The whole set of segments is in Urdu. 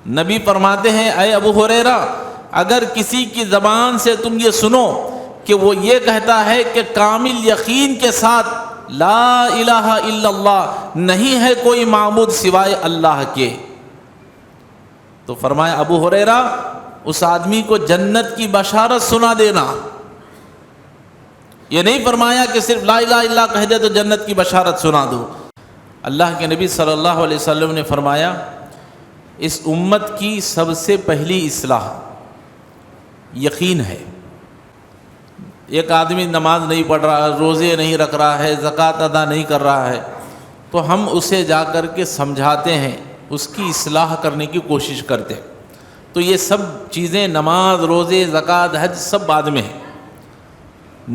نبی فرماتے ہیں اے ابو ہریرہ اگر کسی کی زبان سے تم یہ سنو کہ وہ یہ کہتا ہے کہ کامل یقین کے ساتھ لا الہ الا اللہ نہیں ہے کوئی معبود سوائے اللہ کے، تو فرمایا ابو ہریرہ اس آدمی کو جنت کی بشارت سنا دینا۔ یہ نہیں فرمایا کہ صرف لا الہ الا اللہ کہہ دے تو جنت کی بشارت سنا دو۔ اللہ کے نبی صلی اللہ علیہ وسلم نے فرمایا اس امت کی سب سے پہلی اصلاح یقین ہے۔ ایک آدمی نماز نہیں پڑھ رہا، روزے نہیں رکھ رہا ہے، زکوٰۃ ادا نہیں کر رہا ہے، تو ہم اسے جا کر کے سمجھاتے ہیں، اس کی اصلاح کرنے کی کوشش کرتے ہیں۔ تو یہ سب چیزیں نماز، روزے، زکوٰۃ، حج سب بعد میں ہیں۔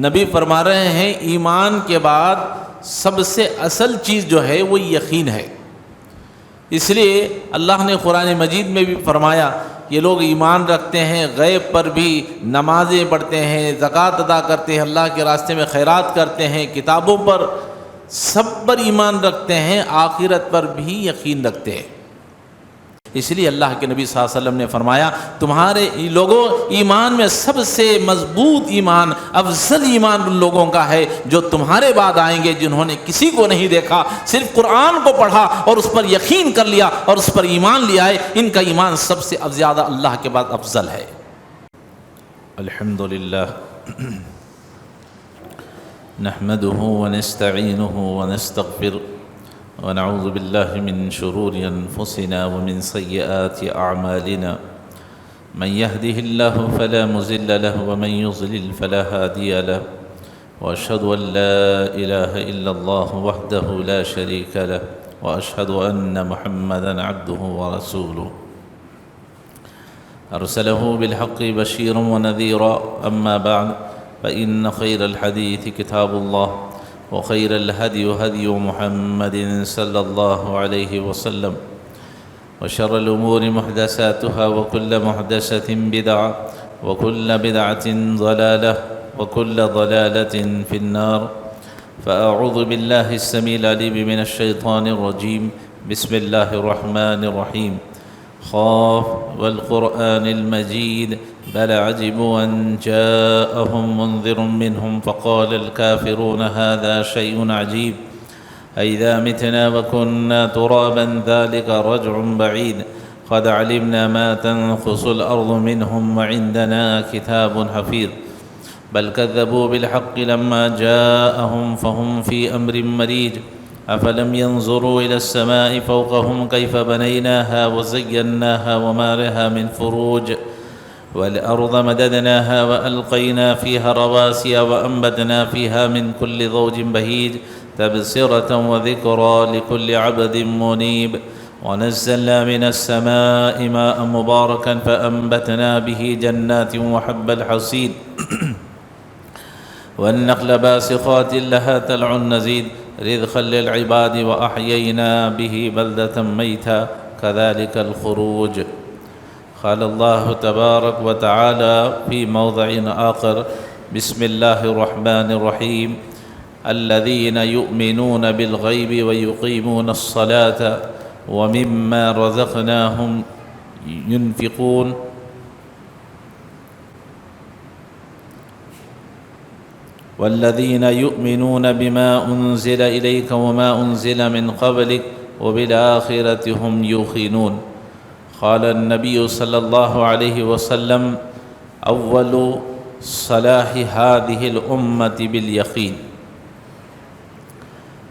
نبی فرما رہے ہیں ایمان کے بعد سب سے اصل چیز جو ہے وہ یقین ہے۔ اس لیے اللہ نے قرآن مجید میں بھی فرمایا یہ لوگ ایمان رکھتے ہیں، غیب پر بھی نمازیں پڑھتے ہیں، زکوٰۃ ادا کرتے ہیں، اللہ کے راستے میں خیرات کرتے ہیں، کتابوں پر سب پر ایمان رکھتے ہیں، آخرت پر بھی یقین رکھتے ہیں۔ اس لیے اللہ کے نبی صلی اللہ علیہ وسلم نے فرمایا تمہارے لوگوں ایمان میں سب سے مضبوط ایمان، افضل ایمان ان لوگوں کا ہے جو تمہارے بعد آئیں گے، جنہوں نے کسی کو نہیں دیکھا، صرف قرآن کو پڑھا اور اس پر یقین کر لیا اور اس پر ایمان لیا ہے، ان کا ایمان سب سے زیادہ اللہ کے بعد افضل ہے۔ الحمدللہ نحمده ونستعینه ونستغفر ونعوذ بالله من شرور أنفسنا ومن سيئات أعمالنا من يهده الله فلا مضل له ومن يضلل فلا هادي له وأشهد أن لا إله إلا الله وحده لا شريك له وأشهد أن محمدا عبده ورسوله أرسله بالحق بشيرا ونذيرا أما بعد فإن خير الحديث كتاب الله وخير الهدي هدي محمد صلى الله عليه وسلم وشر الأمور محدثاتها وكل محدثة بدعة وكل بدعة ضلالة وكل ضلالة في النار فأعوذ بالله السميع العليم من الشيطان الرجيم بسم الله الرحمن الرحيم خاف والقرآن المجيد بل عجبوا أن جاءهم منذر منهم فقال الكافرون هذا شيء عجيب أئذا متنا وكنا ترابا ذلك رجع بعيد قد علمنا ما تنقص الأرض منهم وعندنا كتاب حفيظ بل كذبوا بالحق لما جاءهم فهم في أمر مريج أفلم ينظروا إلى السماء فوقهم كيف بنيناها وزيناها وما لها من فروج والأرض مددناها وألقينا فيها رواسي وأنبتنا فيها من كل زوج بهيج تبصرة وذكرى لكل عبد منيب ونزلنا من السماء ماء مباركا فأنبتنا به جنات وحب الحصيد والنخل باسقات لها طلع نضيد رزقا للعباد وأحيينا به بلدة ميتا كذلك الخروج قال الله تبارك وتعالى في موضع آخر بسم الله الرحمن الرحيم الذين يؤمنون بالغيب ويقيمون الصلاة ومما رزقناهم ينفقون والذين يؤمنون بما أنزل إليك وما أنزل من قبلك وبالآخرة هم يوقنون قال النبي صلى الله عليه وسلم أول صلاح هذه الأمة باليقين۔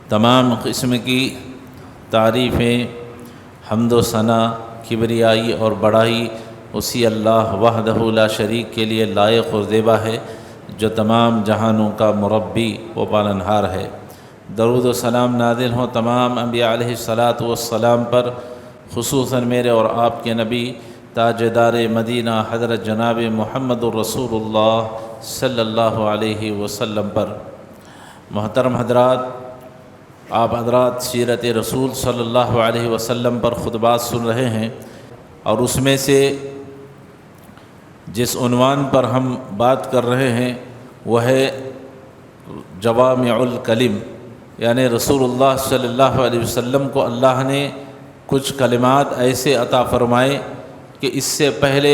تمام قسم کی تعریفیں، حمد و ثنا، کبریائی اور بڑائی اسی اللہ وحدہ لا شریک کے لیے لائق و زیبا ہے جو تمام جہانوں کا مربی و پالنہار ہے۔ درود و سلام نازل ہوں تمام انبیاء علیہ الصلاۃ والسلام پر، خصوصاً میرے اور آپ کے نبی تاجدار مدینہ حضرت جناب محمد الرسول اللہ صلی اللہ علیہ وسلم پر۔ محترم حضرات، آپ حضرات سیرت رسول صلی اللہ علیہ وسلم پر خطبات سن رہے ہیں، اور اس میں سے جس عنوان پر ہم بات کر رہے ہیں وہ ہے جوامع الکلم، یعنی رسول اللہ صلی اللہ علیہ وسلم کو اللہ نے کچھ کلمات ایسے عطا فرمائے کہ اس سے پہلے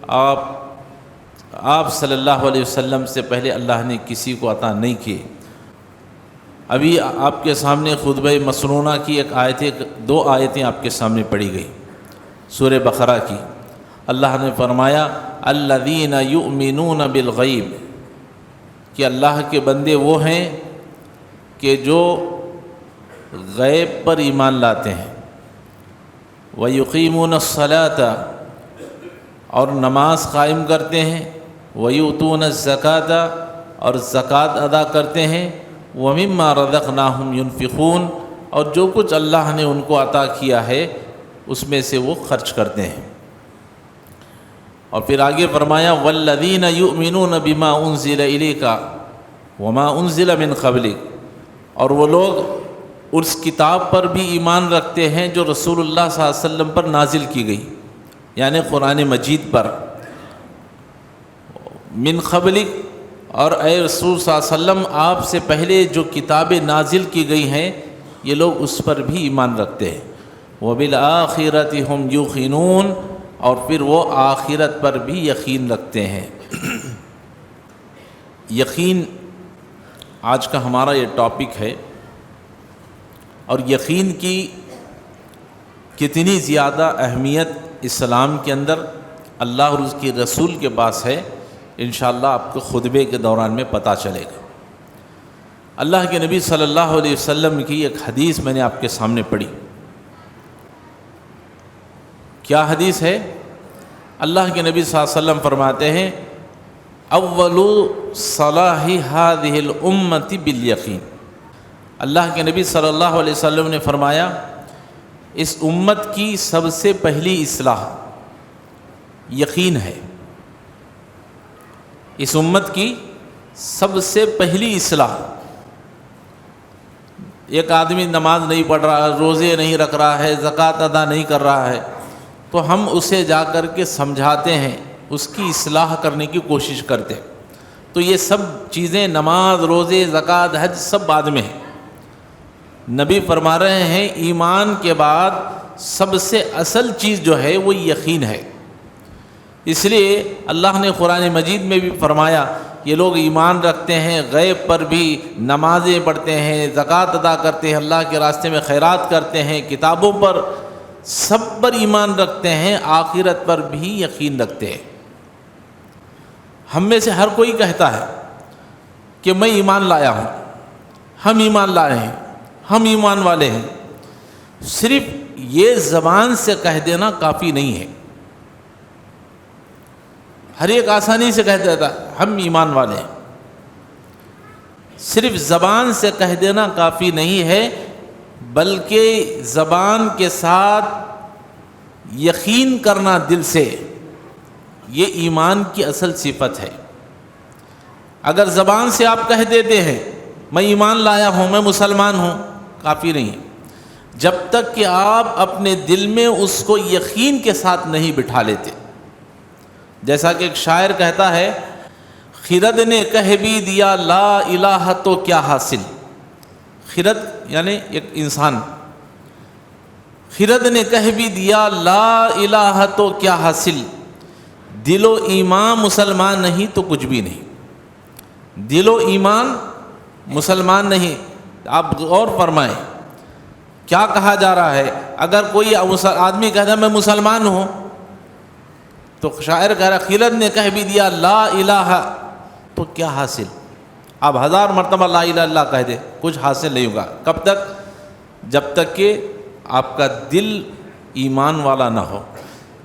آپ صلی اللہ علیہ وسلم سے پہلے اللہ نے کسی کو عطا نہیں کیے۔ ابھی آپ کے سامنے خطبہ مسنونہ کی دو آیتیں آپ کے سامنے پڑھی گئی سورہ بقرہ کی۔ اللہ نے فرمایا الذین یؤمنون بالغیب، کہ اللہ کے بندے وہ ہیں کہ جو غیب پر ایمان لاتے ہیں، وَيُقِيمُونَ الصَّلَاةَ، اور نماز قائم کرتے ہیں، وَيُؤْتُونَ الزَّكَاةَ، اور زکوٰۃ ادا کرتے ہیں، وَمِمَّا رَزَقْنَاهُمْ يُنْفِقُونَ، اور جو کچھ اللہ نے ان کو عطا کیا ہے اس میں سے وہ خرچ کرتے ہیں۔ اور پھر آگے فرمایا وَالَّذِينَ يُؤْمِنُونَ بِمَا أُنزِلَ إِلَيْكَ وَمَا أُنزِلَ مِنْ قَبْلِكَ، اور وہ لوگ اس کتاب پر بھی ایمان رکھتے ہیں جو رسول اللہ صلی اللہ علیہ وسلم پر نازل کی گئی، یعنی قرآن مجید پر۔ من قبلک، اور اے رسول صلی اللہ علیہ وسلم آپ سے پہلے جو کتابیں نازل کی گئی ہیں یہ لوگ اس پر بھی ایمان رکھتے ہیں۔ وَبِالْآخِرَةِ هُمْ يُوقِنُونَ، اور پھر وہ آخرت پر بھی یقین رکھتے ہیں۔ یقین آج کا ہمارا یہ ٹاپک ہے، اور یقین کی کتنی زیادہ اہمیت اسلام کے اندر اللہ اور اس کے رسول کے پاس ہے، انشاءاللہ آپ کو خطبے کے دوران میں پتہ چلے گا۔ اللہ کے نبی صلی اللہ علیہ وسلم کی ایک حدیث میں نے آپ کے سامنے پڑھی۔ کیا حدیث ہے؟ اللہ کے نبی صلی اللہ علیہ وسلم فرماتے ہیں اول صلاح هذه الامة بالیقین۔ اللہ کے نبی صلی اللہ علیہ وسلم نے فرمایا اس امت کی سب سے پہلی اصلاح یقین ہے۔ اس امت کی سب سے پہلی اصلاح، ایک آدمی نماز نہیں پڑھ رہا، روزے نہیں رکھ رہا ہے، زکوٰۃ ادا نہیں کر رہا ہے، تو ہم اسے جا کر کے سمجھاتے ہیں، اس کی اصلاح کرنے کی کوشش کرتے ہیں۔ تو یہ سب چیزیں نماز، روزے، زکوٰۃ، حج سب بعد میں ہیں۔ نبی فرما رہے ہیں ایمان کے بعد سب سے اصل چیز جو ہے وہ یقین ہے۔ اس لیے اللہ نے قرآن مجید میں بھی فرمایا یہ لوگ ایمان رکھتے ہیں، غیب پر بھی نمازیں پڑھتے ہیں، زکوٰۃ ادا کرتے ہیں، اللہ کے راستے میں خیرات کرتے ہیں، کتابوں پر سب پر ایمان رکھتے ہیں، آخرت پر بھی یقین رکھتے ہیں۔ ہم میں سے ہر کوئی کہتا ہے کہ میں ایمان لایا ہوں، ہم ایمان لائے ہیں، ہم ایمان والے ہیں۔ صرف یہ زبان سے کہہ دینا کافی نہیں ہے۔ ہر ایک آسانی سے کہہ دیتا ہم ایمان والے ہیں، صرف زبان سے کہہ دینا کافی نہیں ہے، بلکہ زبان کے ساتھ یقین کرنا دل سے، یہ ایمان کی اصل صفت ہے۔ اگر زبان سے آپ کہہ دیتے ہیں میں ایمان لایا ہوں، میں مسلمان ہوں، کافی نہیں ہے، جب تک کہ آپ اپنے دل میں اس کو یقین کے ساتھ نہیں بٹھا لیتے۔ جیسا کہ ایک شاعر کہتا ہے خرد نے کہہ بھی دیا لا الہ تو کیا حاصل۔ خرد یعنی ایک انسان، خرد نے کہہ بھی دیا لا الہ تو کیا حاصل، دل و ایمان مسلمان نہیں تو کچھ بھی نہیں۔ دل و ایمان مسلمان نہیں۔ آپ غور فرمائیں کیا کہا جا رہا ہے۔ اگر کوئی آدمی کہتا ہے میں مسلمان ہوں، تو شاعر کہہ رہا خرد نے کہہ بھی دیا لا الہ تو کیا حاصل۔ آپ 1000 مرتبہ لا الہ الا اللہ کہہ دیں، کچھ حاصل نہیں ہوگا۔ کب تک؟ جب تک کہ آپ کا دل ایمان والا نہ ہو،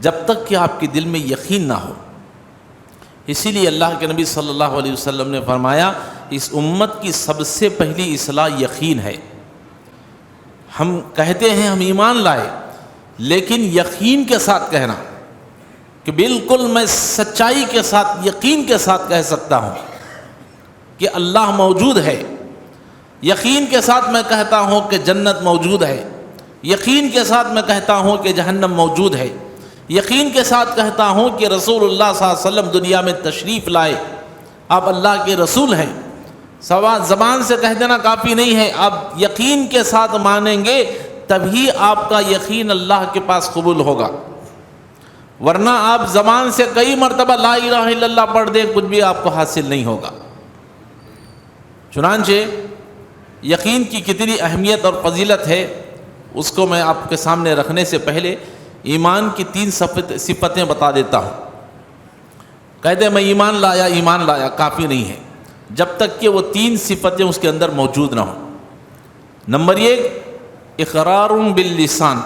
جب تک کہ آپ کے دل میں یقین نہ ہو۔ اسی لیے اللہ کے نبی صلی اللہ علیہ وسلم نے فرمایا اس امت کی سب سے پہلی اصلاح یقین ہے۔ ہم کہتے ہیں ہم ایمان لائے، لیکن یقین کے ساتھ کہنا کہ بالکل میں سچائی کے ساتھ، یقین کے ساتھ کہہ سکتا ہوں کہ اللہ موجود ہے، یقین کے ساتھ میں کہتا ہوں کہ جنت موجود ہے، یقین کے ساتھ میں کہتا ہوں کہ جہنم موجود ہے، یقین کے ساتھ کہتا ہوں کہ رسول اللہ صلی اللہ علیہ وسلم دنیا میں تشریف لائے، آپ اللہ کے رسول ہیں۔ زبان سے کہہ دینا کافی نہیں ہے، آپ یقین کے ساتھ مانیں گے تبھی آپ کا یقین اللہ کے پاس قبول ہوگا۔ ورنہ آپ زبان سے کئی مرتبہ لا الہ الا اللہ پڑھ دیں، کچھ بھی آپ کو حاصل نہیں ہوگا۔ چنانچہ یقین کی کتنی اہمیت اور فضیلت ہے، اس کو میں آپ کے سامنے رکھنے سے پہلے ایمان کی 3 صفتیں بتا دیتا ہوں۔ کہتے ہیں میں ایمان لایا کافی نہیں ہے جب تک کہ وہ 3 صفتیں اس کے اندر موجود نہ ہوں۔ نمبر 1 اقرار باللسان،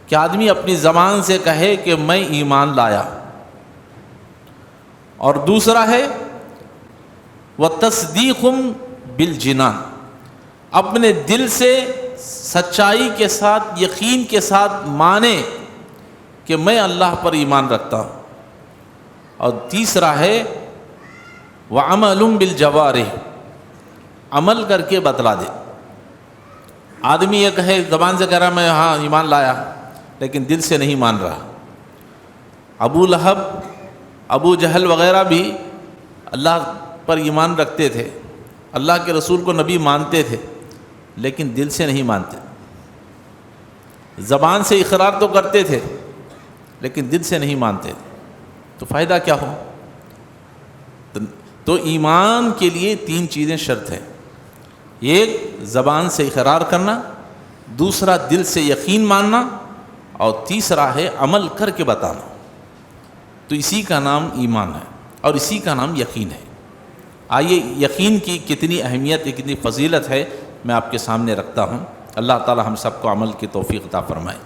کہ آدمی اپنی زبان سے کہے کہ میں ایمان لایا، اور دوسرا ہے وتصدیق بالجنان، اپنے دل سے سچائی کے ساتھ یقین کے ساتھ مانے کہ میں اللہ پر ایمان رکھتا ہوں، اور تیسرا ہے وعمل بالجوارح، عمل کر کے بتلا دے۔ آدمی یہ کہے زبان سے کہہ رہا میں ہاں ایمان لایا لیکن دل سے نہیں مان رہا۔ ابو لہب، ابو جہل وغیرہ بھی اللہ پر ایمان رکھتے تھے، اللہ کے رسول کو نبی مانتے تھے، لیکن دل سے نہیں مانتے۔ زبان سے اقرار تو کرتے تھے لیکن دل سے نہیں مانتے، تو فائدہ کیا ہو؟ تو ایمان کے لیے 3 چیزیں شرط ہیں، ایک زبان سے اقرار کرنا، دوسرا دل سے یقین ماننا، اور تیسرا ہے عمل کر کے بتانا۔ تو اسی کا نام ایمان ہے اور اسی کا نام یقین ہے۔ آئیے یقین کی کتنی اہمیت، کتنی فضیلت ہے میں آپ کے سامنے رکھتا ہوں۔ اللہ تعالی ہم سب کو عمل کی توفیق عطا فرمائے۔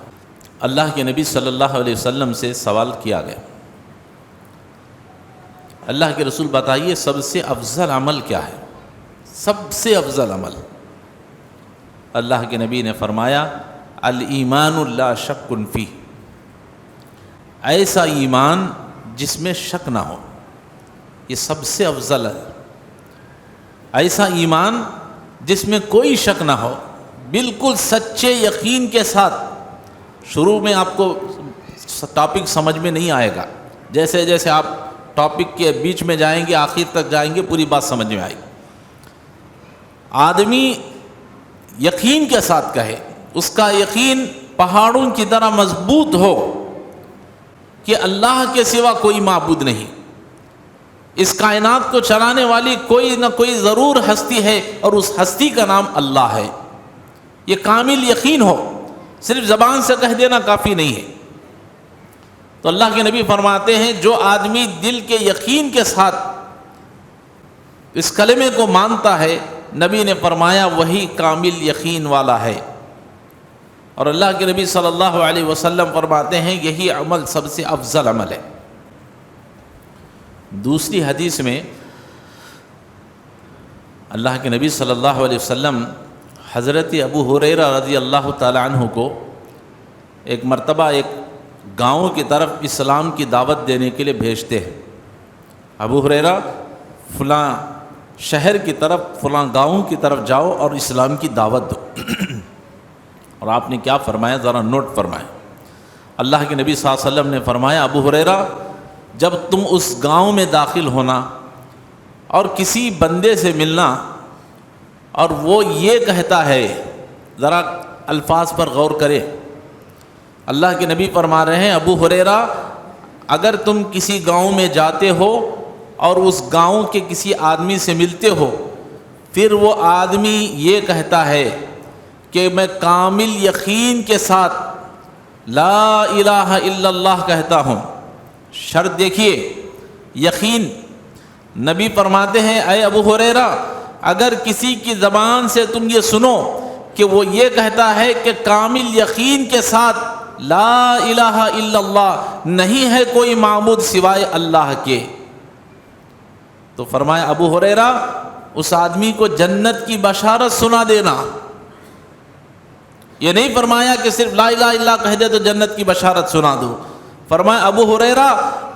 اللہ کے نبی صلی اللہ علیہ وسلم سے سوال کیا گیا، اللہ کے رسول بتائیے سب سے افضل عمل کیا ہے؟ سب سے افضل عمل؟ اللہ کے نبی نے فرمایا الایمان لا شک فیہ، ایسا ایمان جس میں شک نہ ہو، یہ سب سے افضل ہے۔ ایسا ایمان جس میں کوئی شک نہ ہو، بالکل سچے یقین کے ساتھ۔ شروع میں آپ کو ٹاپک سمجھ میں نہیں آئے گا، جیسے جیسے آپ ٹاپک کے بیچ میں جائیں گے، آخر تک جائیں گے، پوری بات سمجھ میں آئے گی۔ آدمی یقین کے ساتھ کہے، اس کا یقین پہاڑوں کی طرح مضبوط ہو کہ اللہ کے سوا کوئی معبود نہیں، اس کائنات کو چلانے والی کوئی نہ کوئی ضرور ہستی ہے اور اس ہستی کا نام اللہ ہے، یہ کامل یقین ہو، صرف زبان سے کہہ دینا کافی نہیں ہے۔ تو اللہ کے نبی فرماتے ہیں جو آدمی دل کے یقین کے ساتھ اس کلمے کو مانتا ہے، نبی نے فرمایا وہی کامل یقین والا ہے۔ اور اللہ کے نبی صلی اللہ علیہ وسلم فرماتے ہیں یہی عمل سب سے افضل عمل ہے۔ دوسری حدیث میں اللہ کے نبی صلی اللہ علیہ وسلم حضرت ابو ہریرہ رضی اللہ تعالی عنہ کو ایک مرتبہ ایک گاؤں کی طرف اسلام کی دعوت دینے کے لیے بھیجتے ہیں۔ ابو ہریرہ فلاں شہر کی طرف، فلاں گاؤں کی طرف جاؤ اور اسلام کی دعوت دو۔ اور آپ نے کیا فرمایا ذرا نوٹ فرمائیں۔ اللہ کے نبی صلی اللہ علیہ وسلم نے فرمایا ابو ہریرہ جب تم اس گاؤں میں داخل ہونا اور کسی بندے سے ملنا اور وہ یہ کہتا ہے، ذرا الفاظ پر غور کرے، اللہ کے نبی فرما رہے ہیں ابو ہریرہ اگر تم کسی گاؤں میں جاتے ہو اور اس گاؤں کے کسی آدمی سے ملتے ہو، پھر وہ آدمی یہ کہتا ہے کہ میں کامل یقین کے ساتھ لا الہ الا اللہ کہتا ہوں، شرط دیکھیے یقین، نبی فرماتے ہیں اے ابو ہریرہ اگر کسی کی زبان سے تم یہ سنو کہ وہ یہ کہتا ہے کہ کامل یقین کے ساتھ لا الہ الا اللہ، نہیں ہے کوئی معبود سوائے اللہ کے، تو فرمایا ابو ہریرہ اس آدمی کو جنت کی بشارت سنا دینا۔ یہ نہیں فرمایا کہ صرف لا الہ الا اللہ کہہ دے تو جنت کی بشارت سنا دو، فرمایا ابو ہریرہ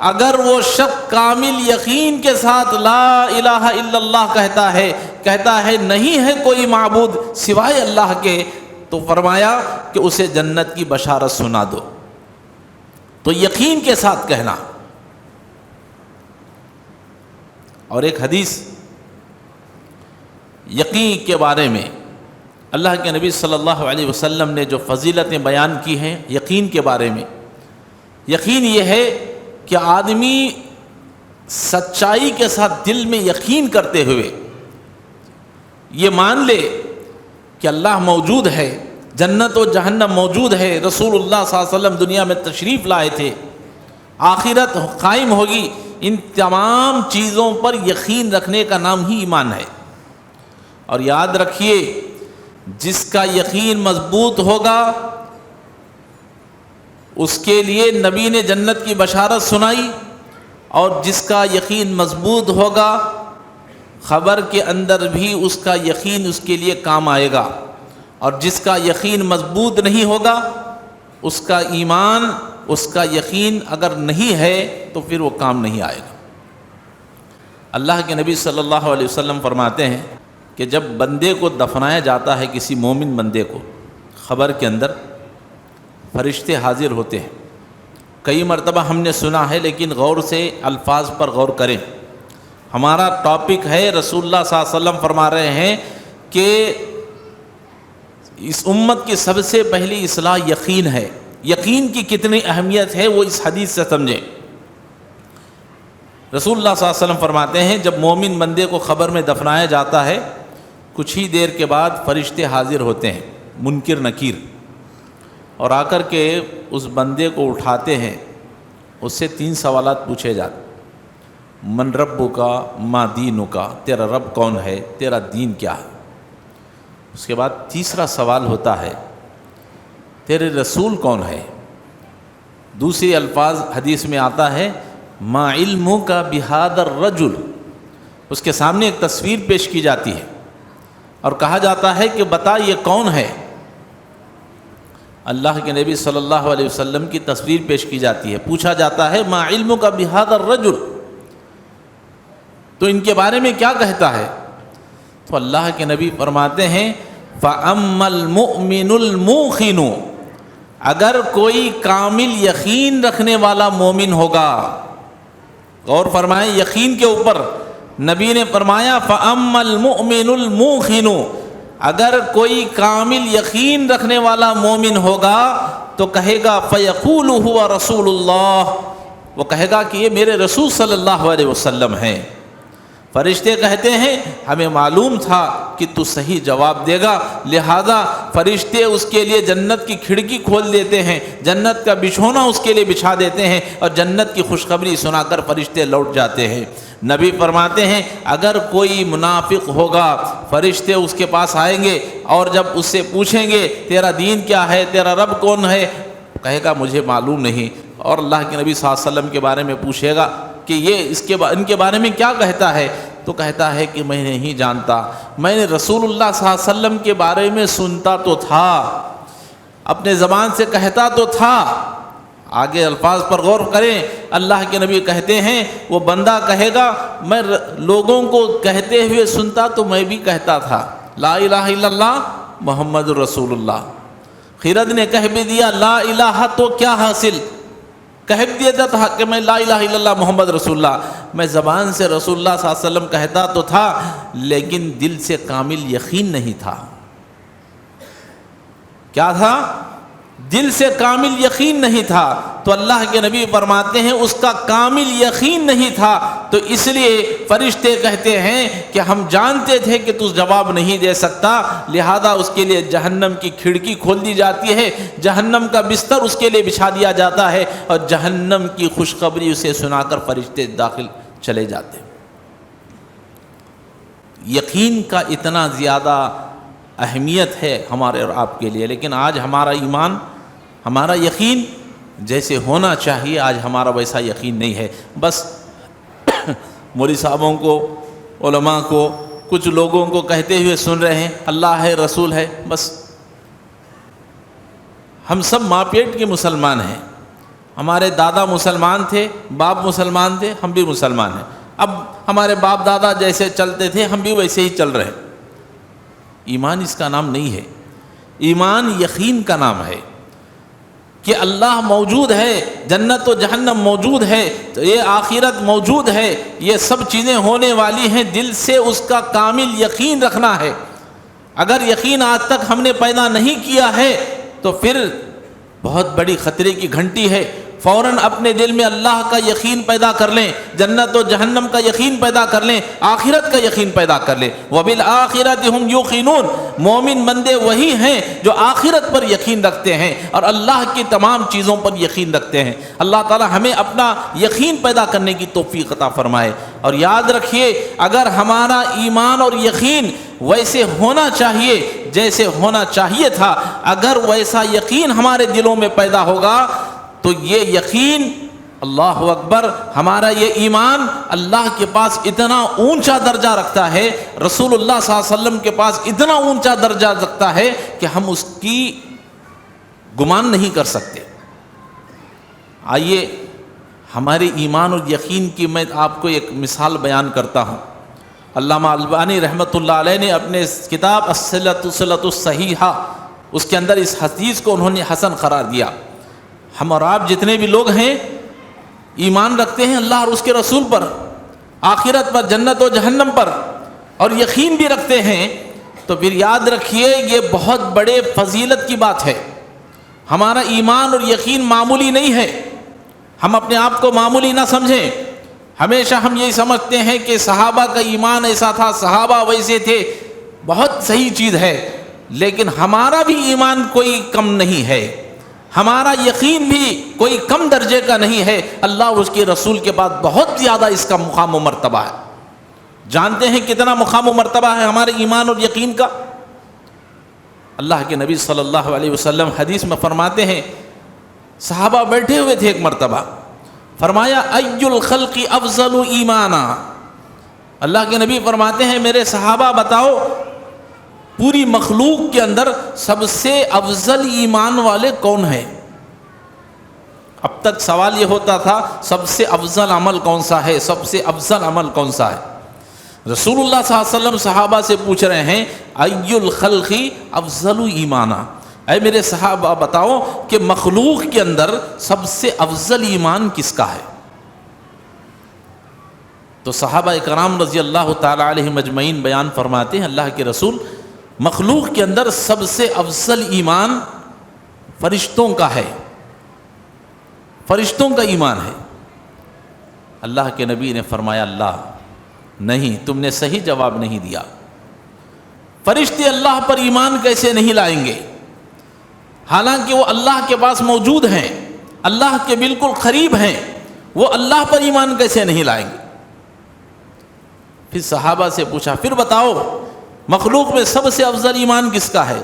اگر وہ شخص کامل یقین کے ساتھ لا الہ الا اللہ کہتا ہے نہیں ہے کوئی معبود سوائے اللہ کے، تو فرمایا کہ اسے جنت کی بشارت سنا دو۔ تو یقین کے ساتھ کہنا۔ اور ایک حدیث یقین کے بارے میں اللہ کے نبی صلی اللہ علیہ وسلم نے جو فضیلتیں بیان کی ہیں یقین کے بارے میں، یقین یہ ہے کہ آدمی سچائی کے ساتھ دل میں یقین کرتے ہوئے یہ مان لے کہ اللہ موجود ہے، جنت و جہنم موجود ہے، رسول اللہ صلی اللہ علیہ وسلم دنیا میں تشریف لائے تھے، آخرت قائم ہوگی، ان تمام چیزوں پر یقین رکھنے کا نام ہی ایمان ہے۔ اور یاد رکھیے، جس کا یقین مضبوط ہوگا اس کے لیے نبی نے جنت کی بشارت سنائی، اور جس کا یقین مضبوط ہوگا خبر کے اندر بھی اس کا یقین اس کے لیے کام آئے گا، اور جس کا یقین مضبوط نہیں ہوگا اس کا ایمان، اس کا یقین اگر نہیں ہے تو پھر وہ کام نہیں آئے گا۔ اللہ کے نبی صلی اللہ علیہ وسلم فرماتے ہیں کہ جب بندے کو دفنایا جاتا ہے، کسی مومن بندے کو، خبر کے اندر فرشتے حاضر ہوتے ہیں۔ کئی مرتبہ ہم نے سنا ہے، لیکن غور سے الفاظ پر غور کریں۔ ہمارا ٹاپک ہے، رسول اللہ صلی اللہ علیہ وسلم فرما رہے ہیں کہ اس امت کی سب سے پہلی اصلاح یقین ہے۔ یقین کی کتنی اہمیت ہے وہ اس حدیث سے سمجھیں۔ رسول اللہ صلی اللہ علیہ وسلم فرماتے ہیں جب مومن بندے کو خبر میں دفنایا جاتا ہے، کچھ ہی دیر کے بعد فرشتے حاضر ہوتے ہیں، منکر نکیر، اور آ کر کے اس بندے کو اٹھاتے ہیں۔ اس سے 3 سوالات پوچھے جاتے: من ربک ما دینک، تیرا رب کون ہے، تیرا دین کیا ہے؟ اس کے بعد تیسرا سوال ہوتا ہے تیرے رسول کون ہے؟ دوسری الفاظ حدیث میں آتا ہے ما علمک بہذا الرجل، اس کے سامنے ایک تصویر پیش کی جاتی ہے اور کہا جاتا ہے کہ بتا یہ کون ہے؟ اللہ کے نبی صلی اللہ علیہ وسلم کی تصویر پیش کی جاتی ہے، پوچھا جاتا ہے ما علمک بہذا الرجل، تو ان کے بارے میں کیا کہتا ہے؟ تو اللہ کے نبی فرماتے ہیں فَأَمَّا الْمُؤْمِنُ الْمُوقِنُ، اگر کوئی کامل یقین رکھنے والا مومن ہوگا، غور فرمائیں یقین کے اوپر، نبی نے فرمایا فَأَمَّا الْمُؤْمِنُ الْمُوقِنُ، اگر کوئی کامل یقین رکھنے والا مومن ہوگا تو کہے گا فَيَقُولُ هُوَ رَسُولُ اللَّهِ، وہ کہے گا کہ یہ میرے رسول صلی اللہ علیہ وسلم ہیں۔ فرشتے کہتے ہیں ہمیں معلوم تھا کہ تو صحیح جواب دے گا، لہذا فرشتے اس کے لیے جنت کی کھڑکی کھول دیتے ہیں، جنت کا بچھونا اس کے لیے بچھا دیتے ہیں، اور جنت کی خوشخبری سنا کر فرشتے لوٹ جاتے ہیں۔ نبی فرماتے ہیں اگر کوئی منافق ہوگا، فرشتے اس کے پاس آئیں گے اور جب اس سے پوچھیں گے تیرا دین کیا ہے، تیرا رب کون ہے، کہے گا مجھے معلوم نہیں، اور اللہ کے نبی صلی اللہ علیہ وسلم کے بارے میں پوچھے گا کہ یہ ان کے بارے میں کیا کہتا ہے، تو کہتا ہے کہ میں نہیں جانتا، میں نے رسول اللہ صلی اللہ علیہ وسلم کے بارے میں سنتا تو تھا، اپنے زبان سے کہتا تو تھا۔ آگے الفاظ پر غور کریں، اللہ کے نبی کہتے ہیں وہ بندہ کہے گا میں لوگوں کو کہتے ہوئے سنتا تو میں بھی کہتا تھا لا الہ الا اللہ محمد رسول اللہ، خرد نے کہہ بھی دیا لا الہ تو کیا حاصل، کہہ دیتا تھا کہ میں لا الہ الا اللہ محمد رسول اللہ، میں زبان سے رسول اللہ صلی اللہ علیہ وسلم کہتا تو تھا لیکن دل سے کامل یقین نہیں تھا۔ کیا تھا؟ دل سے کامل یقین نہیں تھا۔ تو اللہ کے نبی فرماتے ہیں اس کا کامل یقین نہیں تھا، تو اس لیے فرشتے کہتے ہیں کہ ہم جانتے تھے کہ تو جواب نہیں دے سکتا، لہذا اس کے لیے جہنم کی کھڑکی کھول دی جاتی ہے، جہنم کا بستر اس کے لیے بچھا دیا جاتا ہے، اور جہنم کی خوشخبری اسے سنا کر فرشتے داخل چلے جاتے ہیں۔ یقین کا اتنا زیادہ اہمیت ہے ہمارے اور آپ کے لیے، لیکن آج ہمارا ایمان، ہمارا یقین جیسے ہونا چاہیے آج ہمارا ویسا یقین نہیں ہے۔ بس مولوی صاحبوں کو، علماء کو، کچھ لوگوں کو کہتے ہوئے سن رہے ہیں اللہ ہے رسول ہے، بس ہم سب ماں پیٹ کے مسلمان ہیں، ہمارے دادا مسلمان تھے، باپ مسلمان تھے، ہم بھی مسلمان ہیں، اب ہمارے باپ دادا جیسے چلتے تھے ہم بھی ویسے ہی چل رہے ہیں۔ ایمان اس کا نام نہیں ہے، ایمان یقین کا نام ہے کہ اللہ موجود ہے، جنت و جہنم موجود ہے، تو یہ آخرت موجود ہے، یہ سب چیزیں ہونے والی ہیں، دل سے اس کا کامل یقین رکھنا ہے۔ اگر یقین آج تک ہم نے پیدا نہیں کیا ہے تو پھر بہت بڑی خطرے کی گھنٹی ہے، فوراً اپنے دل میں اللہ کا یقین پیدا کر لیں، جنت و جہنم کا یقین پیدا کر لیں، آخرت کا یقین پیدا کر لیں۔ وَبِالْآخِرَةِ هُمْ يُوقِنُونَ، مومن بندے وہی ہیں جو آخرت پر یقین رکھتے ہیں اور اللہ کی تمام چیزوں پر یقین رکھتے ہیں۔ اللہ تعالی ہمیں اپنا یقین پیدا کرنے کی توفیق عطا فرمائے۔ اور یاد رکھیے، اگر ہمارا ایمان اور یقین ویسے ہونا چاہیے جیسے ہونا چاہیے تھا، اگر ویسا یقین ہمارے دلوں میں پیدا ہوگا تو یہ یقین، اللہ اکبر، ہمارا یہ ایمان اللہ کے پاس اتنا اونچا درجہ رکھتا ہے، رسول اللہ صلی اللہ علیہ وسلم کے پاس اتنا اونچا درجہ رکھتا ہے کہ ہم اس کی گمان نہیں کر سکتے۔ آئیے ہمارے ایمان اور یقین کی میں آپ کو ایک مثال بیان کرتا ہوں۔ علامہ البانی رحمۃ اللہ علیہ نے اپنے کتاب الصلۃ الصحیحہ، اس کے اندر اس حدیث کو انہوں نے حسن قرار دیا۔ ہم اور آپ جتنے بھی لوگ ہیں ایمان رکھتے ہیں اللہ اور اس کے رسول پر، آخرت پر، جنت و جہنم پر، اور یقین بھی رکھتے ہیں، تو پھر یاد رکھیے یہ بہت بڑے فضیلت کی بات ہے۔ ہمارا ایمان اور یقین معمولی نہیں ہے، ہم اپنے آپ کو معمولی نہ سمجھیں۔ ہمیشہ ہم یہی سمجھتے ہیں کہ صحابہ کا ایمان ایسا تھا، صحابہ ویسے تھے، بہت صحیح چیز ہے، لیکن ہمارا بھی ایمان کوئی کم نہیں ہے، ہمارا یقین بھی کوئی کم درجے کا نہیں ہے۔ اللہ اور اس کے رسول کے بعد بہت زیادہ اس کا مقام و مرتبہ ہے۔ جانتے ہیں کتنا مقام و مرتبہ ہے ہمارے ایمان اور یقین کا؟ اللہ کے نبی صلی اللہ علیہ وسلم حدیث میں فرماتے ہیں، صحابہ بیٹھے ہوئے تھے ایک مرتبہ، فرمایا ای الخلق افضل ایمانا، اللہ کے نبی فرماتے ہیں میرے صحابہ بتاؤ پوری مخلوق کے اندر سب سے افضل ایمان والے کون ہیں؟ اب تک سوال یہ ہوتا تھا سب سے افضل عمل کون سا ہے، سب سے افضل عمل کون سا ہے؟ رسول اللہ صلی اللہ علیہ وسلم صحابہ سے پوچھ رہے ہیں ای الخلق افضل ایمانا، اے میرے صحابہ بتاؤ کہ مخلوق کے اندر سب سے افضل ایمان کس کا ہے؟ تو صحابہ کرام رضی اللہ تعالی علیہم اجمعین بیان فرماتے ہیں، اللہ کے رسول، مخلوق کے اندر سب سے افضل ایمان فرشتوں کا ہے، فرشتوں کا ایمان ہے۔ اللہ کے نبی نے فرمایا اللہ نہیں، تم نے صحیح جواب نہیں دیا۔ فرشتے اللہ پر ایمان کیسے نہیں لائیں گے؟ حالانکہ وہ اللہ کے پاس موجود ہیں، اللہ کے بالکل قریب ہیں، وہ اللہ پر ایمان کیسے نہیں لائیں گے؟ پھر صحابہ سے پوچھا پھر بتاؤ مخلوق میں سب سے افضل ایمان کس کا ہے؟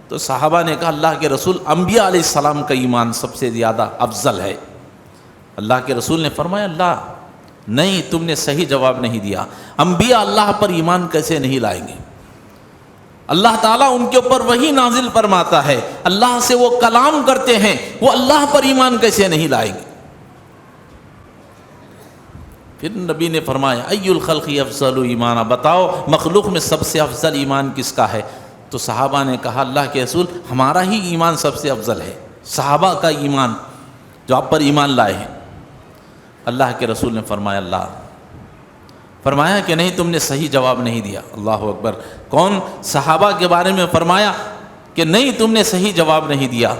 تو صحابہ نے کہا اللہ کے رسول انبیاء علیہ السلام کا ایمان سب سے زیادہ افضل ہے۔ اللہ کے رسول نے فرمایا اللہ نہیں، تم نے صحیح جواب نہیں دیا، انبیاء اللہ پر ایمان کیسے نہیں لائیں گے؟ اللہ تعالیٰ ان کے اوپر وحی نازل فرماتا ہے، اللہ سے وہ کلام کرتے ہیں، وہ اللہ پر ایمان کیسے نہیں لائیں گے؟ پھر نبی نے فرمایا ای الخلق افضل ایمانا، بتاؤ مخلوق میں سب سے افضل ایمان کس کا ہے؟ تو صحابہ نے کہا اللہ کے رسول ہمارا ہی ایمان سب سے افضل ہے، صحابہ کا ایمان جو آپ پر ایمان لائے ہیں۔ اللہ کے رسول نے فرمایا اللہ، فرمایا کہ نہیں تم نے صحیح جواب نہیں دیا۔ اللہ اکبر، کون؟ صحابہ کے بارے میں فرمایا کہ نہیں تم نے صحیح جواب نہیں دیا،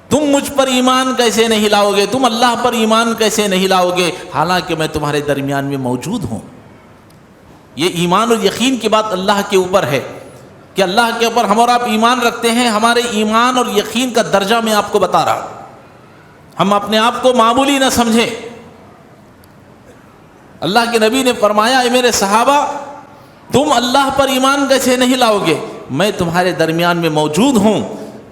تم مجھ پر ایمان کیسے نہیں لاؤ گے، تم اللہ پر ایمان کیسے نہیں لاؤ گے حالانکہ میں تمہارے درمیان میں موجود ہوں۔ یہ ایمان اور یقین کی بات اللہ کے اوپر ہے کہ اللہ کے اوپر ہم اور آپ ایمان رکھتے ہیں، ہمارے ایمان اور یقین کا درجہ میں آپ کو بتا رہا ہوں، ہم اپنے آپ کو معمولی نہ سمجھیں۔ اللہ کے نبی نے فرمایا اے میرے صحابہ تم اللہ پر ایمان کیسے نہیں لاؤ گے، میں تمہارے درمیان میں موجود ہوں،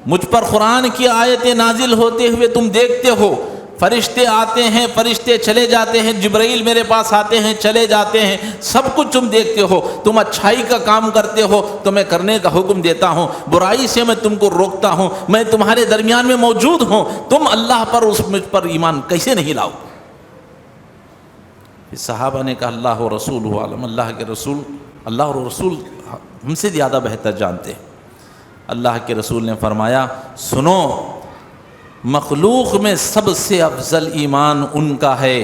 مجھ پر قرآن کی آیتیں نازل ہوتے ہوئے تم دیکھتے ہو، فرشتے آتے ہیں فرشتے چلے جاتے ہیں، جبرائیل میرے پاس آتے ہیں چلے جاتے ہیں، سب کچھ تم دیکھتے ہو، تم اچھائی کا کام کرتے ہو تو میں کرنے کا حکم دیتا ہوں، برائی سے میں تم کو روکتا ہوں، میں تمہارے درمیان میں موجود ہوں، تم اللہ پر مجھ پر ایمان کیسے نہیں لاؤ؟ صحابہ نے کہا اللہ و رسول عالم، اللہ کے رسول، اللہ اور رسول ہم سے زیادہ بہتر جانتے ہیں۔ اللہ کے رسول نے فرمایا سنو، مخلوق میں سب سے افضل ایمان ان کا ہے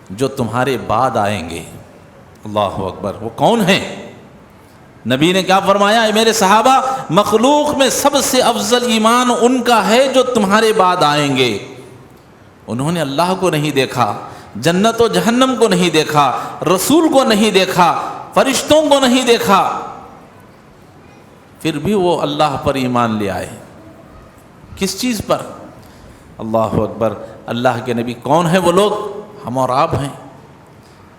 جو تمہارے بعد آئیں گے۔ اللہ اکبر، وہ کون ہیں؟ نبی نے کیا فرمایا اے میرے صحابہ، مخلوق میں سب سے افضل ایمان ان کا ہے جو تمہارے بعد آئیں گے۔ انہوں نے اللہ کو نہیں دیکھا، جنت و جہنم کو نہیں دیکھا، رسول کو نہیں دیکھا، فرشتوں کو نہیں دیکھا، پھر بھی وہ اللہ پر ایمان لے آئے۔ کس چیز پر؟ اللہ اکبر! اللہ کے نبی کون ہیں وہ لوگ؟ ہم اور آپ ہیں۔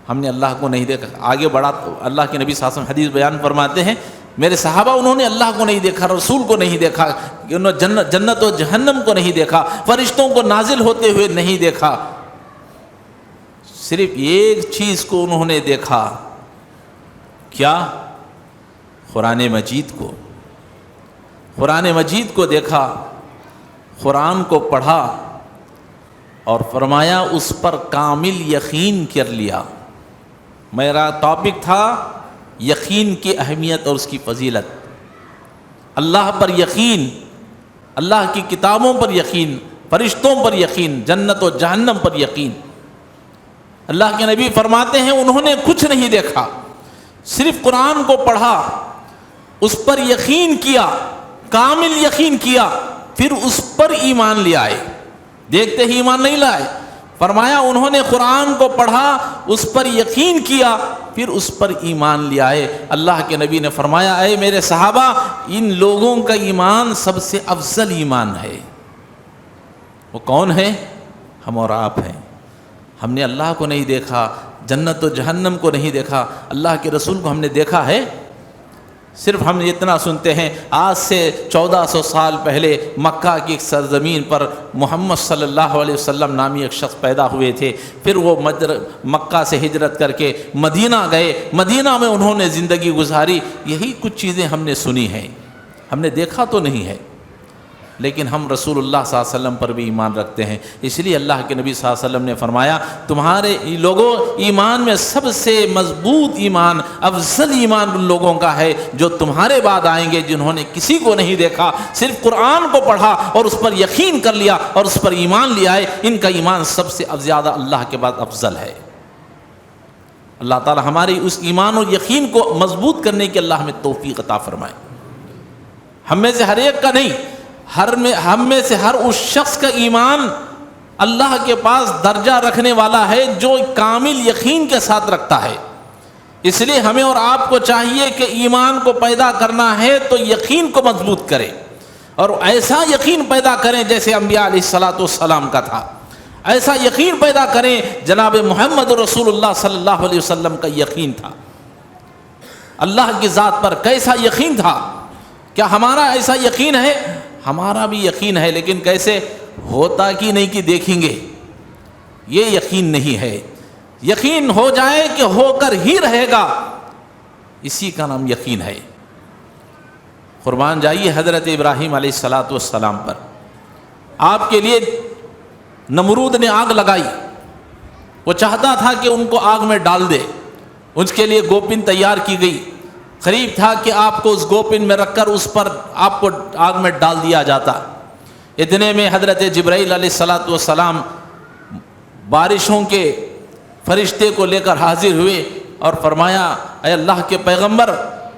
ہم نے اللہ کو نہیں دیکھا۔ آگے بڑھا تو اللہ کے نبی صلی اللہ علیہ وسلم حدیث بیان فرماتے ہیں، میرے صحابہ انہوں نے اللہ کو نہیں دیکھا، رسول کو نہیں دیکھا، انہوں نے جنت و جہنم کو نہیں دیکھا، فرشتوں کو نازل ہوتے ہوئے نہیں دیکھا، صرف ایک چیز کو انہوں نے دیکھا۔ کیا؟ قرآن مجید کو۔ قرآن مجید کو دیکھا، قرآن کو پڑھا اور فرمایا اس پر کامل یقین کر لیا۔ میرا ٹاپک تھا یقین کی اہمیت اور اس کی فضیلت۔ اللہ پر یقین، اللہ کی کتابوں پر یقین، فرشتوں پر یقین، جنت و جہنم پر یقین۔ اللہ کے نبی فرماتے ہیں انہوں نے کچھ نہیں دیکھا، صرف قرآن کو پڑھا، اس پر یقین کیا، کامل یقین کیا، پھر اس پر ایمان لے آئے۔ دیکھتے ہی ایمان نہیں لائے، فرمایا انہوں نے قرآن کو پڑھا، اس پر یقین کیا، پھر اس پر ایمان لے آئے۔ اللہ کے نبی نے فرمایا اے میرے صحابہ، ان لوگوں کا ایمان سب سے افضل ایمان ہے۔ وہ کون ہے؟ ہم اور آپ ہیں۔ ہم نے اللہ کو نہیں دیکھا، جنت و جہنم کو نہیں دیکھا، اللہ کے رسول کو ہم نے دیکھا ہے؟ صرف ہم اتنا سنتے ہیں، آج سے 1400 سال پہلے مکہ کی ایک سرزمین پر محمد صلی اللہ علیہ وسلم نامی ایک شخص پیدا ہوئے تھے، پھر وہ مکہ سے ہجرت کر کے مدینہ گئے، مدینہ میں انہوں نے زندگی گزاری۔ یہی کچھ چیزیں ہم نے سنی ہیں، ہم نے دیکھا تو نہیں ہے، لیکن ہم رسول اللہ صلی اللہ علیہ وسلم پر بھی ایمان رکھتے ہیں۔ اس لیے اللہ کے نبی صلی اللہ علیہ وسلم نے فرمایا تمہارے لوگوں ایمان میں سب سے مضبوط ایمان، افضل ایمان ان لوگوں کا ہے جو تمہارے بعد آئیں گے، جنہوں نے کسی کو نہیں دیکھا، صرف قرآن کو پڑھا اور اس پر یقین کر لیا اور اس پر ایمان لے آئے۔ ان کا ایمان سب سے زیادہ اللہ کے بعد افضل ہے۔ اللہ تعالی ہماری اس ایمان اور یقین کو مضبوط کرنے کی اللہ ہمیں توفیق عطا فرمائے۔ ہم میں سے ہر ایک کا نہیں، ہم میں سے ہر اس شخص کا ایمان اللہ کے پاس درجہ رکھنے والا ہے جو کامل یقین کے ساتھ رکھتا ہے۔ اس لیے ہمیں اور آپ کو چاہیے کہ ایمان کو پیدا کرنا ہے تو یقین کو مضبوط کریں، اور ایسا یقین پیدا کریں جیسے انبیاء علیہ الصلاۃ والسلام کا تھا، ایسا یقین پیدا کریں جناب محمد رسول اللہ صلی اللہ علیہ وسلم کا یقین تھا۔ اللہ کی ذات پر کیسا یقین تھا؟ کیا ہمارا ایسا یقین ہے؟ ہمارا بھی یقین ہے، لیکن کیسے؟ ہوتا کہ نہیں کہ دیکھیں گے، یہ یقین نہیں ہے۔ یقین ہو جائے کہ ہو کر ہی رہے گا، اسی کا نام یقین ہے۔ قربان جائیے حضرت ابراہیم علیہ الصلاۃ والسلام پر، آپ کے لیے نمرود نے آگ لگائی، وہ چاہتا تھا کہ ان کو آگ میں ڈال دے، اس کے لیے گوپن تیار کی گئی، قریب تھا کہ آپ کو اس گوپن میں رکھ کر اس پر آپ کو آگ میں ڈال دیا جاتا۔ اتنے میں حضرت جبرائیل علیہ الصلاۃ والسلام بارشوں کے فرشتے کو لے کر حاضر ہوئے اور فرمایا اے اللہ کے پیغمبر،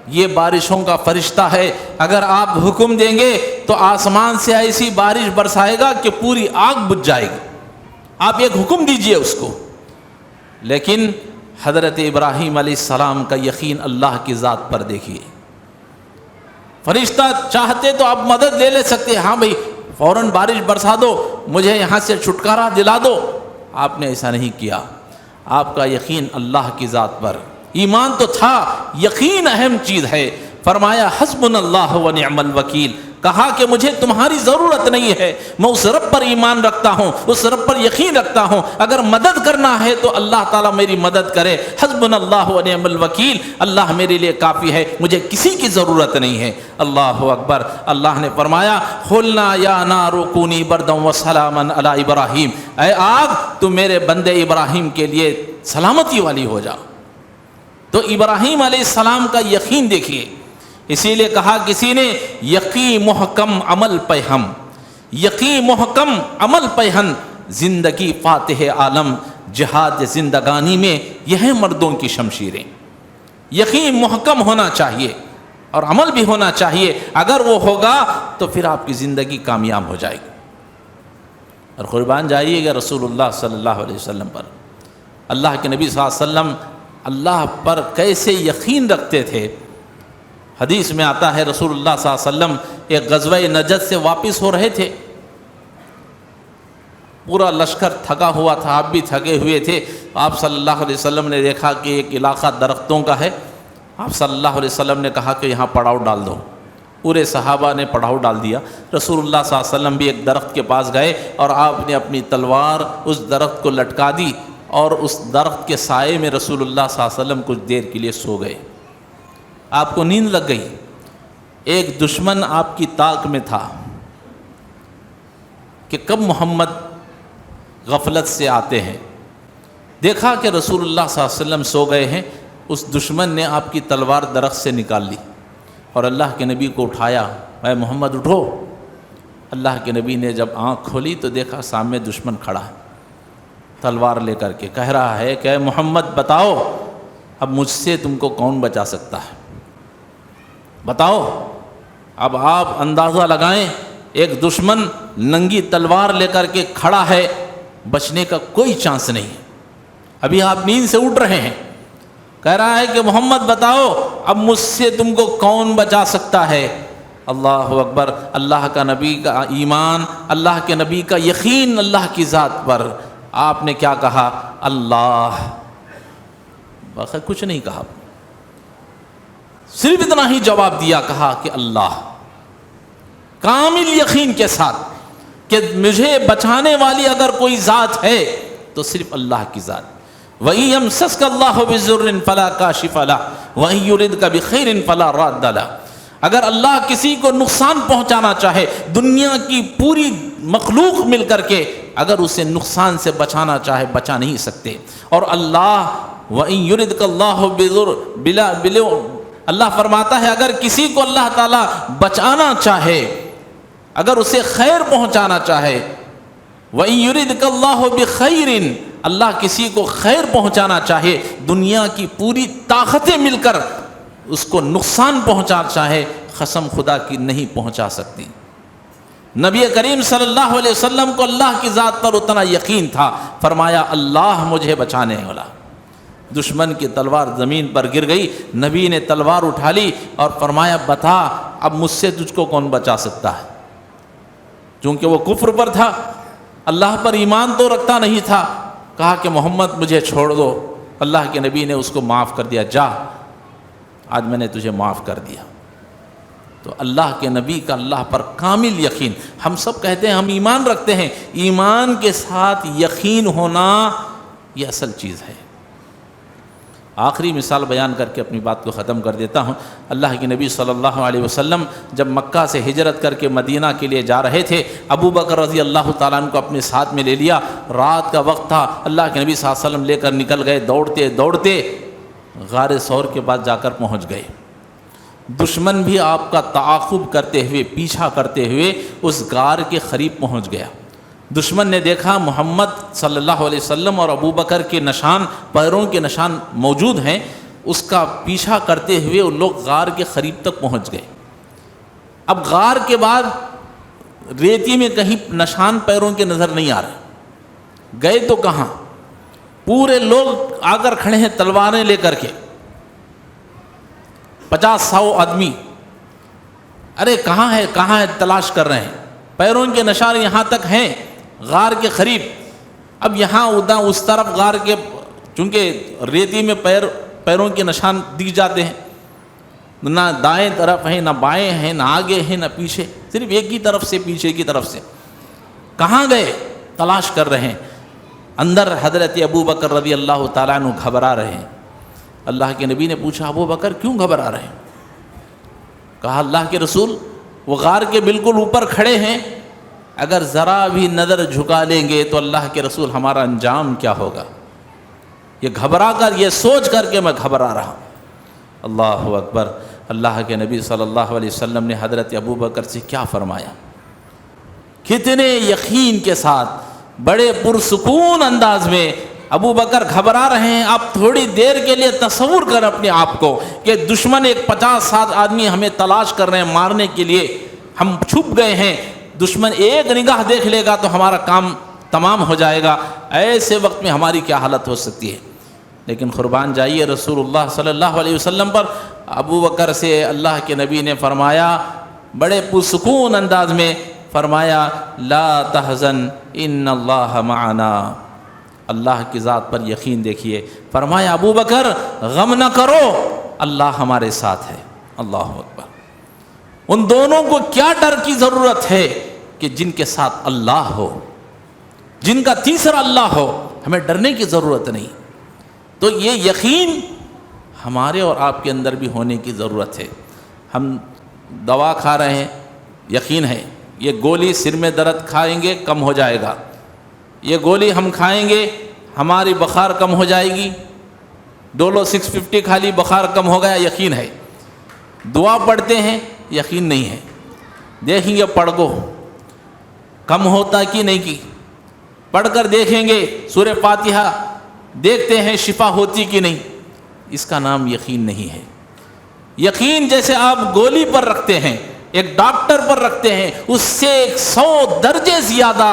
یہ بارشوں کا فرشتہ ہے، اگر آپ حکم دیں گے تو آسمان سے ایسی بارش برسائے گا کہ پوری آگ بجھ جائے گی، آپ ایک حکم دیجئے اس کو۔ لیکن حضرت ابراہیم علیہ السلام کا یقین اللہ کی ذات پر دیکھیے، فرشتہ چاہتے تو آپ مدد لے سکتے، ہاں بھائی فوراً بارش برسا دو، مجھے یہاں سے چھٹکارا دلا دو، آپ نے ایسا نہیں کیا۔ آپ کا یقین اللہ کی ذات پر، ایمان تو تھا، یقین اہم چیز ہے۔ فرمایا حسبنا اللہ و نعم الوکیل، کہا کہ مجھے تمہاری ضرورت نہیں ہے، میں اس رب پر ایمان رکھتا ہوں، اس رب پر یقین رکھتا ہوں، اگر مدد کرنا ہے تو اللہ تعالیٰ میری مدد کرے۔ حسبنا اللہ و نعم الوکیل، اللہ میرے لیے کافی ہے، مجھے کسی کی ضرورت نہیں ہے۔ اللہ اکبر۔ اللہ نے فرمایا قلنا یا نار کونی بردا وسلاما علی ابراہیم، اے آگ تو میرے بندے ابراہیم کے لیے سلامتی والی ہو جا۔ تو ابراہیم علیہ السلام کا یقین دیکھیے، اسی لیے کہا کسی نے یقین محکم عمل پہ ہم، یقین محکم عمل پہ ہم، زندگی فاتح عالم، جہاد زندگانی میں یہ ہیں مردوں کی شمشیریں۔ یقین محکم ہونا چاہیے اور عمل بھی ہونا چاہیے، اگر وہ ہوگا تو پھر آپ کی زندگی کامیاب ہو جائے گی۔ اور قربان جائیے گا رسول اللہ صلی اللہ علیہ وسلم پر، اللہ کے نبی صلی اللہ علیہ وسلم اللہ پر کیسے یقین رکھتے تھے۔ حدیث میں آتا ہے رسول اللہ صلی اللہ علیہ وسلم ایک غزوہ نجد سے واپس ہو رہے تھے، پورا لشکر تھکا ہوا تھا، آپ بھی تھکے ہوئے تھے۔ آپ صلی اللہ علیہ وسلم نے دیکھا کہ ایک علاقہ درختوں کا ہے، آپ صلی اللہ علیہ وسلم نے کہا کہ یہاں پڑاؤ ڈال دو۔ پورے صحابہ نے پڑاؤ ڈال دیا۔ رسول اللہ صلی اللہ علیہ وسلم بھی ایک درخت کے پاس گئے اور آپ نے اپنی تلوار اس درخت کو لٹکا دی، اور اس درخت کے سائے میں رسول اللہ صلی اللہ علیہ وسلم کچھ دیر کے لیے سو گئے۔ آپ کو نیند لگ گئی۔ ایک دشمن آپ کی طاق میں تھا کہ کب محمد غفلت سے آتے ہیں۔ دیکھا کہ رسول اللہ صلی اللہ علیہ وسلم سو گئے ہیں، اس دشمن نے آپ کی تلوار درخت سے نکال لی اور اللہ کے نبی کو اٹھایا، اے محمد اٹھو۔ اللہ کے نبی نے جب آنکھ کھولی تو دیکھا سامنے دشمن کھڑا ہے، تلوار لے کر کے کہہ رہا ہے کہ اے محمد بتاؤ اب مجھ سے تم کو کون بچا سکتا ہے، بتاؤ۔ اب آپ اندازہ لگائیں، ایک دشمن ننگی تلوار لے کر کے کھڑا ہے، بچنے کا کوئی چانس نہیں ہے۔ ابھی آپ نیند سے اٹھ رہے ہیں، کہہ رہا ہے کہ محمد بتاؤ اب مجھ سے تم کو کون بچا سکتا ہے۔ اللہ اکبر، اللہ کا نبی کا ایمان، اللہ کے نبی کا یقین اللہ کی ذات پر۔ آپ نے کیا کہا؟ اللہ، باقی کچھ نہیں کہا، صرف اتنا ہی جواب دیا، کہا کہ اللہ، کامل یقین کے ساتھ کہ مجھے بچانے والی اگر کوئی ذات ہے تو صرف اللہ کی ذات۔ وَإِن يَمْسَسْكَ اللَّهُ بِضُرٍّ فَلَا كَاشِفَ لَهُ وَإِن يُرِدْكَ بِخَيْرٍ فَلَا رَادَّ لَهُ۔ اگر اللہ کسی کو نقصان پہنچانا چاہے، دنیا کی پوری مخلوق مل کر کے اگر اسے نقصان سے بچانا چاہے بچا نہیں سکتے۔ اور اللہ وَإِن يُرِدْكَ اللَّهُ بِضُرٍّ، اللہ فرماتا ہے اگر کسی کو اللہ تعالیٰ بچانا چاہے، اگر اسے خیر پہنچانا چاہے، وَإِن يُرِدْكَ اللَّهُ بِخَيْرٍ، اللہ کسی کو خیر پہنچانا چاہے، دنیا کی پوری طاقتیں مل کر اس کو نقصان پہنچانا چاہے، قسم خدا کی نہیں پہنچا سکتی۔ نبی کریم صلی اللہ علیہ وسلم کو اللہ کی ذات پر اتنا یقین تھا، فرمایا اللہ مجھے بچانے والا۔ دشمن کی تلوار زمین پر گر گئی، نبی نے تلوار اٹھا لی اور فرمایا بتا اب مجھ سے تجھ کو کون بچا سکتا ہے۔ چونکہ وہ کفر پر تھا، اللہ پر ایمان تو رکھتا نہیں تھا، کہا کہ محمد مجھے چھوڑ دو۔ اللہ کے نبی نے اس کو معاف کر دیا، جا آج میں نے تجھے معاف کر دیا۔ تو اللہ کے نبی کا اللہ پر کامل یقین۔ ہم سب کہتے ہیں ہم ایمان رکھتے ہیں، ایمان کے ساتھ یقین ہونا یہ اصل چیز ہے۔ آخری مثال بیان کر کے اپنی بات کو ختم کر دیتا ہوں۔ اللہ کے نبی صلی اللہ علیہ وسلم جب مکہ سے ہجرت کر کے مدینہ کے لیے جا رہے تھے، ابو بکر رضی اللہ تعالیٰ عنہ کو اپنے ساتھ میں لے لیا۔ رات کا وقت تھا، اللہ کے نبی صلی اللہ علیہ وسلم لے کر نکل گئے، دوڑتے دوڑتے غار ثور کے پاس جا کر پہنچ گئے۔ دشمن بھی آپ کا تعاقب کرتے ہوئے، پیچھا کرتے ہوئے اس غار کے قریب پہنچ گیا۔ دشمن نے دیکھا محمد صلی اللہ علیہ وسلم اور ابو بکر کے نشان، پیروں کے نشان موجود ہیں، اس کا پیچھا کرتے ہوئے وہ لوگ غار کے قریب تک پہنچ گئے۔ اب غار کے بعد ریتی میں کہیں نشان پیروں کے نظر نہیں آ رہے، گئے تو کہاں؟ پورے لوگ آ کر کھڑے ہیں تلواریں لے کر کے، 50-100 آدمی، ارے کہاں ہے کہاں ہے تلاش کر رہے ہیں، پیروں کے نشان یہاں تک ہیں غار کے قریب۔ اب یہاں ادھر اس طرف غار کے، چونکہ ریتی میں پیروں کے نشان دکھ جاتے ہیں، نہ دائیں طرف ہیں نہ بائیں ہیں نہ آگے ہیں نہ پیچھے، صرف ایک ہی طرف سے، پیچھے کی طرف سے۔ کہاں گئے؟ تلاش کر رہے ہیں۔ اندر حضرت ابو بکر رضی اللہ تعالیٰ عنہ گھبرا رہے ہیں۔ اللہ کے نبی نے پوچھا ابو بکر کیوں گھبرا رہے ہیں؟ کہا اللہ کے رسول وہ غار کے بالکل اوپر کھڑے ہیں، اگر ذرا بھی نظر جھکا لیں گے تو اللہ کے رسول ہمارا انجام کیا ہوگا؟ یہ گھبرا کر، یہ سوچ کر کے میں گھبرا رہا ہوں۔ اللہ اکبر۔ اللہ کے نبی صلی اللہ علیہ وسلم نے حضرت ابو بکر سے کیا فرمایا؟ کتنے یقین کے ساتھ، بڑے پرسکون انداز میں ابو بکر گھبرا رہے ہیں۔ آپ تھوڑی دیر کے لیے تصور کر اپنے آپ کو کہ دشمن ایک 50-60 آدمی ہمیں تلاش کر رہے ہیں مارنے کے لیے، ہم چھپ گئے ہیں، دشمن ایک نگاہ دیکھ لے گا تو ہمارا کام تمام ہو جائے گا، ایسے وقت میں ہماری کیا حالت ہو سکتی ہے۔ لیکن قربان جائیے رسول اللہ صلی اللہ علیہ وسلم پر، ابو بکر سے اللہ کے نبی نے فرمایا بڑے پرسکون انداز میں فرمایا لا تحزن ان اللہ معنا، اللہ کی ذات پر یقین دیکھیے، فرمایا ابو بکر غم نہ کرو، اللہ ہمارے ساتھ ہے۔ اللہ اکبر۔ ان دونوں کو کیا ڈر کی ضرورت ہے کہ جن کے ساتھ اللہ ہو، جن کا تیسرا اللہ ہو، ہمیں ڈرنے کی ضرورت نہیں۔ تو یہ یقین ہمارے اور آپ کے اندر بھی ہونے کی ضرورت ہے۔ ہم دوا کھا رہے ہیں، یقین ہے یہ گولی سر میں درد کھائیں گے کم ہو جائے گا، یہ گولی ہم کھائیں گے ہماری بخار کم ہو جائے گی، ڈولو 650 کھا لی بخار کم ہو گیا، یقین ہے۔ دعا پڑھتے ہیں، یقین نہیں ہے، دیکھیں گے پڑھ کو کم ہوتا کہ نہیں کی، پڑھ کر دیکھیں گے سورہ فاتحہ، دیکھتے ہیں شفا ہوتی کہ نہیں، اس کا نام یقین نہیں ہے۔ یقین جیسے آپ گولی پر رکھتے ہیں، ایک ڈاکٹر پر رکھتے ہیں، اس سے 100 درجے زیادہ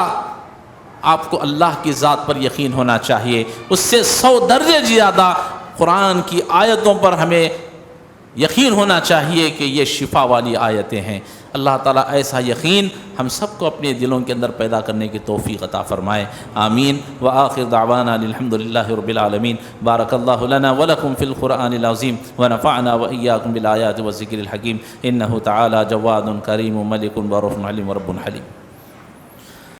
آپ کو اللہ کی ذات پر یقین ہونا چاہیے، اس سے 100 درجے زیادہ قرآن کی آیتوں پر ہمیں یقین ہونا چاہیے کہ یہ شفا والی آیتیں ہیں۔ اللہ تعالیٰ ایسا یقین ہم سب کو اپنے دلوں کے اندر پیدا کرنے کی توفیق عطا فرمائے، آمین۔ وآخر دعوانا الحمدللہ رب العالمین۔ بارک اللہ لنا ولکم فی القرآن العظیم ونفعنا وإیاکم بالآیات والذکر الحکیم، انہ تعالی جواد کریم ملک بر علیم رب حلیم۔